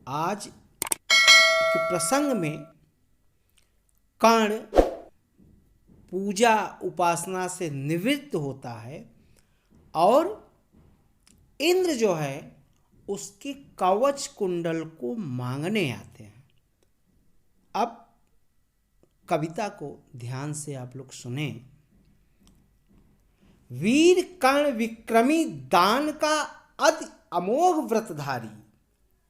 आज के प्रसंग में कर्ण पूजा उपासना से निवृत्त होता है और इंद्र जो है उसके कवच कुंडल को मांगने आते हैं। अब कविता को ध्यान से आप लोग सुने। वीर कर्ण विक्रमी दान का अति अमोघ व्रतधारी,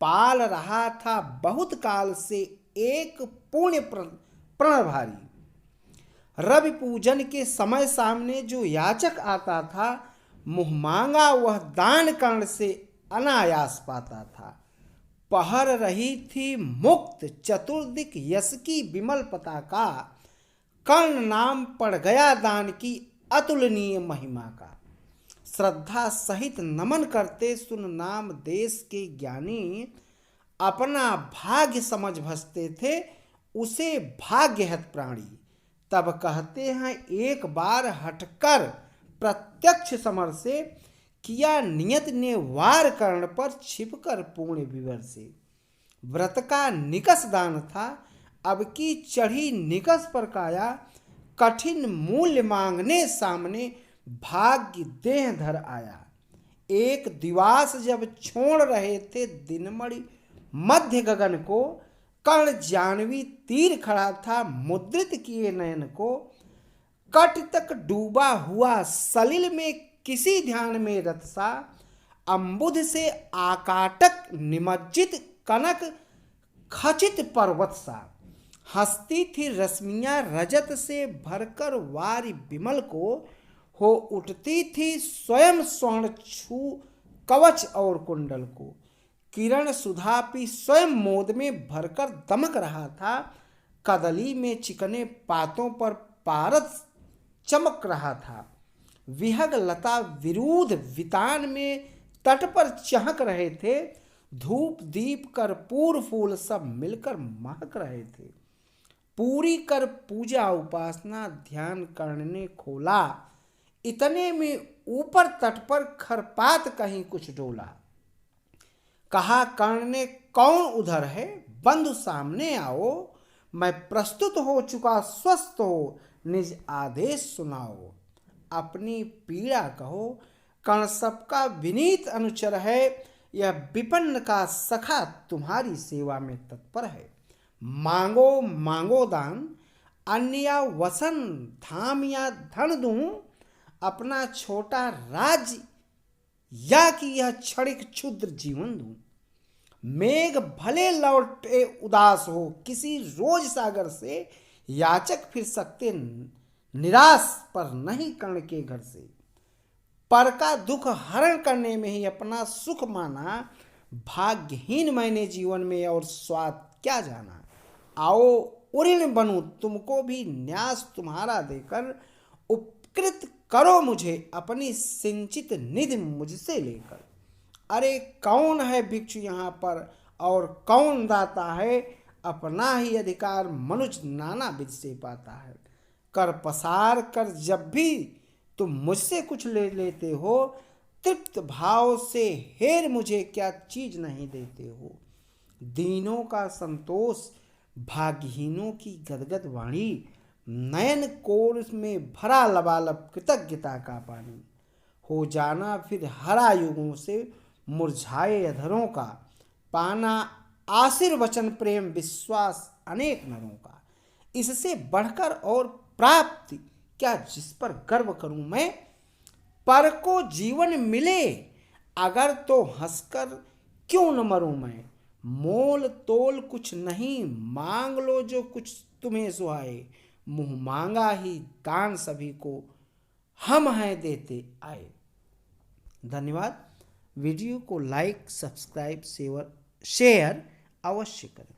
पाल रहा था बहुत काल से एक पुण्य प्रण भारी। रवि पूजन के समय सामने जो याचक आता था, मुँह मांगा वह दान कर्ण से अनायास पाता था। पहर रही थी मुक्त चतुर्दिक यश की विमल पताका, कर्ण नाम पड़ गया दान की अतुलनीय महिमा का। श्रद्धा सहित नमन करते सुन नाम देश के ज्ञानी, अपना भाग्य समझ भजते थे उसे भाग्यहत प्राणी। तब कहते हैं एक बार हटकर प्रत्यक्ष समर से, किया नियत ने वार कर्ण पर छिपकर पूर्ण विवर से। व्रत का निकस दान था अब की चढ़ी निकस पर काया, कठिन मूल्य मांगने सामने भाग्य देह धर आया। एक दिवास जब छोड़ रहे थे दिनमणि मध्य गगन को, कर्ण जानवी तीर खड़ा था मुद्रित किए नयन को। कट तक डूबा हुआ सलिल में किसी ध्यान में रत सा, अम्बुध से आकाटक निमज्जित कनक खचित पर्वत सा। हंसती थी रश्मियां रजत से भरकर वारी विमल को, हो उठती थी स्वयं स्वर्ण छू कवच और कुंडल को। किरण सुधा पी स्वयं मोद में भरकर दमक रहा था, कदली में चिकने पातों पर पारस चमक रहा था। विहग लता विरूध वितान में तट पर चहक रहे थे, धूप दीप कर्पूर फूल सब मिलकर महक रहे थे। पूरी कर पूजा उपासना ध्यान करने खोला, इतने में ऊपर तट पर खरपात कहीं कुछ डोला। कहा कर्ण ने कौन उधर है, बंधु सामने आओ, मैं प्रस्तुत हो चुका स्वस्थ हो, निज आदेश सुनाओ। अपनी पीड़ा कहो, कर्ण सबका विनीत अनुचर है, यह विपन्न का सखा तुम्हारी सेवा में तत्पर है। मांगो मांगो दान, अन्य वसन धाम या धन दूं, अपना छोटा राज्य या कि यह क्षणिक क्षुद्र जीवन दूं। मेघ भले लौटे उदास हो किसी रोज सागर से, याचक फिर सकते निराश पर नहीं कर्ण के घर से। पर का दुख हरण करने में ही अपना सुख माना, भाग्यहीन मैंने जीवन में और स्वाद क्या जाना। आओ उऋण बनूं तुमको भी न्यास तुम्हारा देकर, उपकृत करो मुझे अपनी सिंचित निधि मुझसे लेकर। अरे कौन है भिक्षु यहाँ पर और कौन दाता है, अपना ही अधिकार मनुष्य नाना विध से पाता है। कर पसार कर जब भी तुम मुझसे कुछ ले लेते हो, तृप्त भाव से हेर मुझे क्या चीज नहीं देते हो। दीनों का संतोष भाग्यहीनों की गदगद वाणी, नयन कोर में भरा लबालब कृतज्ञता का पानी। हो जाना फिर हरा युगों से मुरझाए अधरों का, पाना आशीर्वचन प्रेम विश्वास अनेक नरों का। इससे बढ़कर और प्राप्ति क्या जिस पर गर्व करूं मैं, पर को जीवन मिले अगर तो हंसकर क्यों न मरूं मैं। मोल तोल कुछ नहीं मांग लो जो कुछ तुम्हें सुहाए, मुंह मांगा ही दान सभी को हम हैं देते आए। धन्यवाद। वीडियो को लाइक सब्सक्राइब शेयर अवश्य करें।